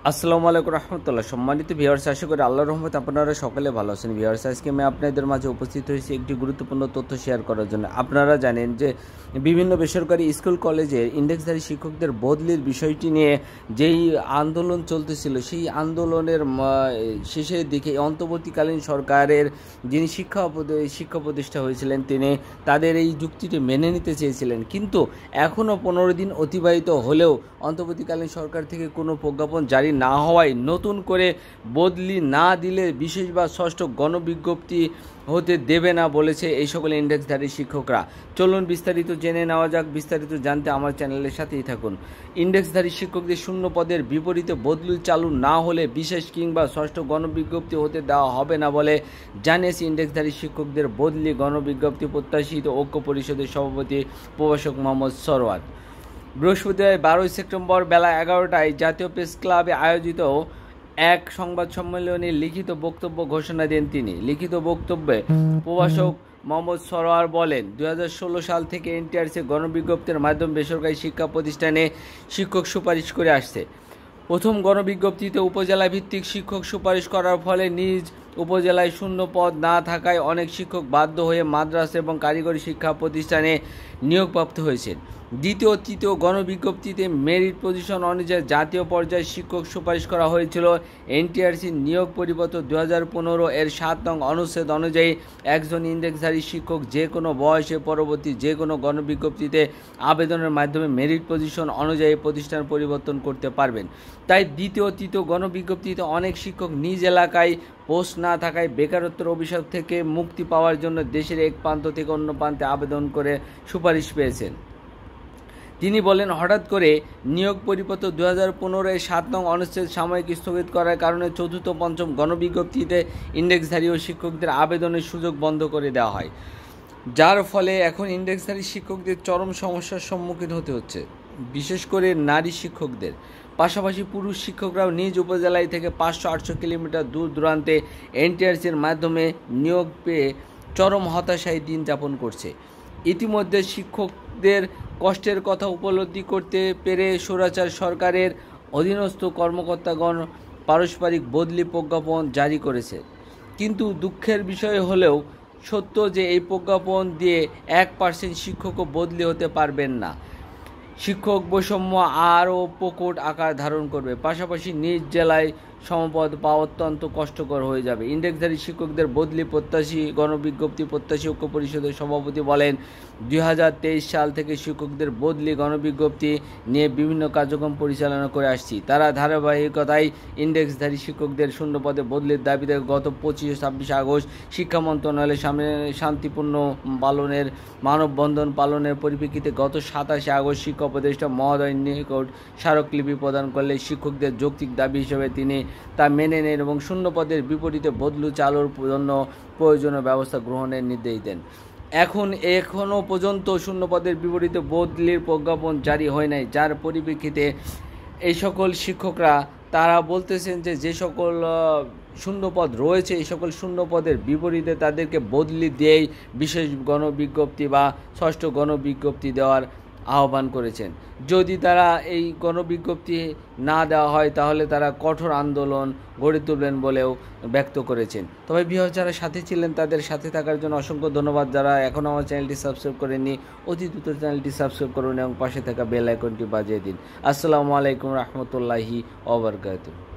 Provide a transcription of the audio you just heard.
আসসালামু আলাইকুম রহমতুল্লাহ। সম্মানিত ভিউয়ার্স, আশা করি আল্লাহর রহমতে আপনারা সকলে ভালো আছেন। ভিউয়ার্স, আজকে আমি আপনাদের মাঝে উপস্থিত হয়েছি একটি গুরুত্বপূর্ণ তথ্য শেয়ার করার জন্য। আপনারা জানেন যে বিভিন্ন বেসরকারি স্কুল কলেজে ইন্ডেক্সধারী শিক্ষকদের বদলির বিষয়টি নিয়ে যেই আন্দোলন চলতেছিল, সেই আন্দোলনের শেষের দিকে অন্তর্বর্তীকালীন সরকারের যিনি শিক্ষা প্রতিষ্ঠা হয়েছিলেন, তিনি তাদের এই যুক্তিটি মেনে নিতে চেয়েছিলেন। কিন্তু এখনও 15 দিন অতিবাহিত হলেও অন্তর্বর্তীকালীন সরকার থেকে কোনো প্রজ্ঞাপন জারি না হওয়ায় নতুন করে বদলি না দিলে বিশেষ বা ষষ্ঠ গণবিজ্ঞপ্তি হতে দেবে না বলেছে এই সকল ইন্ডেক্সধারী শিক্ষকরা। চলুন বিস্তারিত জেনে নেওয়া যাক। বিস্তারিত জানতে আমার চ্যানেলের সাথেই থাকুন। ইন্ডেক্সধারী শিক্ষকদের শূন্য পদের বিপরীতে বদলি চালু না হলে বিশেষ কিংবা ষষ্ঠ গণবিজ্ঞপ্তি হতে দেওয়া হবে না বলে জানিয়েছে ইন্ডেক্সধারী শিক্ষকদের বদলি গণবিজ্ঞপ্তি প্রত্যাশিত ঐক্য পরিষদের সভাপতি প্রভাষক মোহাম্মদ সরওয়ার। বৃহস্পতিবার 12 সেপ্টেম্বর বেলা 11টায় জাতীয় প্রেস ক্লাবে আয়োজিত এক সংবাদ সম্মেলনে লিখিত বক্তব্য ঘোষণা দেন তিনি। লিখিত বক্তব্যে প্রভাষক মোহাম্মদ সরওয়ার বলেন, 2016 সাল থেকে এনটিআরসি গণবিজ্ঞপ্তির মাধ্যমে বেসরকারি শিক্ষা প্রতিষ্ঠানে শিক্ষক সুপারিশ করে আসছে। প্রথম গণবিজ্ঞপ্তিতে উপজেলা ভিত্তিক শিক্ষক সুপারিশ করার ফলে নিজ উপজেলায় শূন্য পদ না থাকায় অনেক শিক্ষক বাধ্য হয়ে মাদ্রাসা এবং কারিগরি শিক্ষা প্রতিষ্ঠানে নিয়োগপ্রাপ্ত হয়েছেন। দ্বিতীয় তৃতীয় গণবিজ্ঞপ্তিতে মেরিট পজিশন অনুযায়ী জাতীয় পর্যায়ে শিক্ষক সুপারিশ করা হয়েছিল। এনটিআরসির নিয়োগ পরিপত্র 2015 এর 7 নং অনুচ্ছেদ অনুযায়ী একজন ইন্ডেক্সধারী শিক্ষক যে কোনো বয়সে পরবর্তী যে কোনো গণবিজ্ঞপ্তিতে আবেদনের মাধ্যমে মেরিট পজিশন অনুযায়ী প্রতিষ্ঠান পরিবর্তন করতে পারবেন। তাই দ্বিতীয় তৃতীয় গণবিজ্ঞপ্তিতে অনেক শিক্ষক নিজ এলাকায় পোস্ট না থাকায় বেকারত্বের অভিশাপ থেকে মুক্তি পাওয়ার জন্য দেশের এক প্রান্ত থেকে অন্য প্রান্তে আবেদন করে সুপারিশ পেয়েছেন। তিনি বলেন, হঠাৎ করে নিয়োগ পরিপত্র 2015 এর 7 নং অনুচ্ছেদ সাময়িক স্থগিত করার কারণে চতুর্থ পঞ্চম গণবিজ্ঞপ্তিতে ইন্ডেক্সধারী ও শিক্ষকদের আবেদনের সুযোগ বন্ধ করে দেওয়া হয়, যার ফলে এখন ইন্ডেক্সধারী শিক্ষকদের চরম সমস্যার সম্মুখীন হতে হচ্ছে, বিশেষ করে নারী শিক্ষকদের। পাশাপাশি পুরুষ শিক্ষকরাও নিজ উপজেলায় থেকে 500-800 কিলোমিটার দূর দূরান্তে এনটিআরসির মাধ্যমে নিয়োগ পেয়ে চরম হতাশায় দিন যাপন করছে। ইতিমধ্যে শিক্ষকদের কষ্টের কথা উপলব্ধি করতে পেরে স্বৈরাচার সরকারের অধীনস্থ কর্মকর্তাগণ পারস্পরিক বদলি প্রজ্ঞাপন জারি করেছে। কিন্তু দুঃখের বিষয় হলেও সত্য যে এই প্রজ্ঞাপন দিয়ে 1% শিক্ষকও বদলি হতে পারবেন না। শিক্ষক বৈষম্য আরও প্রকট আকার ধারণ করবে। পাশাপাশি নিজ জেলায় সমপদ পাওয়া অত্যন্ত কষ্টকর হয়ে যাবে। ইন্ডেক্সধারী শিক্ষকদের বদলি প্রত্যাশী গণবিজ্ঞপ্তি প্রত্যাশী ঐক্য পরিষদের সভাপতি বলেন, 2023 সাল থেকে শিক্ষকদের বদলি গণবিজ্ঞপ্তি নিয়ে বিভিন্ন কার্যক্রম পরিচালনা করে আসছি। তারা ধারাবাহিকতায় ইন্ডেক্সধারী শিক্ষকদের শূন্য পদে বদলির দাবিতে গত 25-26 আগস্ট শিক্ষা মন্ত্রণালয়ের সামনে শান্তিপূর্ণ পালনের মানববন্ধন পালনের পরিপ্রেক্ষিতে গত 27 আগস্ট শিক্ষা উপদেষ্টা মহোদয়ের নিকট স্মারকলিপি প্রদান করলে শিক্ষকদের যৌক্তিক দাবি হিসেবে তিনি তা মেনে নেন এবং শূন্য পদের বিপরীতে বদলু চালুর জন্য প্রয়োজনীয় ব্যবস্থা গ্রহণের নির্দেশ দেন। এখনও পর্যন্ত শূন্য পদের বিপরীতে বদলির প্রজ্ঞাপন জারি হয় নাই, যার পরিপ্রেক্ষিতে এই সকল শিক্ষকরা তারা বলতেছেন যে সকল শূন্যপদ রয়েছে এই সকল শূন্যপদের বিপরীতে তাদেরকে বদলি দিয়েই বিশেষ গণবিজ্ঞপ্তি বা ষষ্ঠ গণবিজ্ঞপ্তি দেওয়ার আহ্বান করেছেন। যদি তারা এই গণবিজ্ঞপ্তি না দেওয়া হয় তাহলে তারা কঠোর আন্দোলন গড়ে তুলবেন বলেও ব্যক্ত করেছেন। তবে ভিউয়ার্স, যারা সাথে ছিলেন তাদের সাথে থাকার জন্য অসংখ্য ধন্যবাদ। যারা এখনও আমার চ্যানেলটি সাবস্ক্রাইব করেননি অতি দ্রুত চ্যানেলটি সাবস্ক্রাইব করুন এবং পাশে থাকা বেল আইকনটি বাজিয়ে দিন। আসসালামু আলাইকুম রহমতুল্লাহি ওয়া বারাকাতুহু।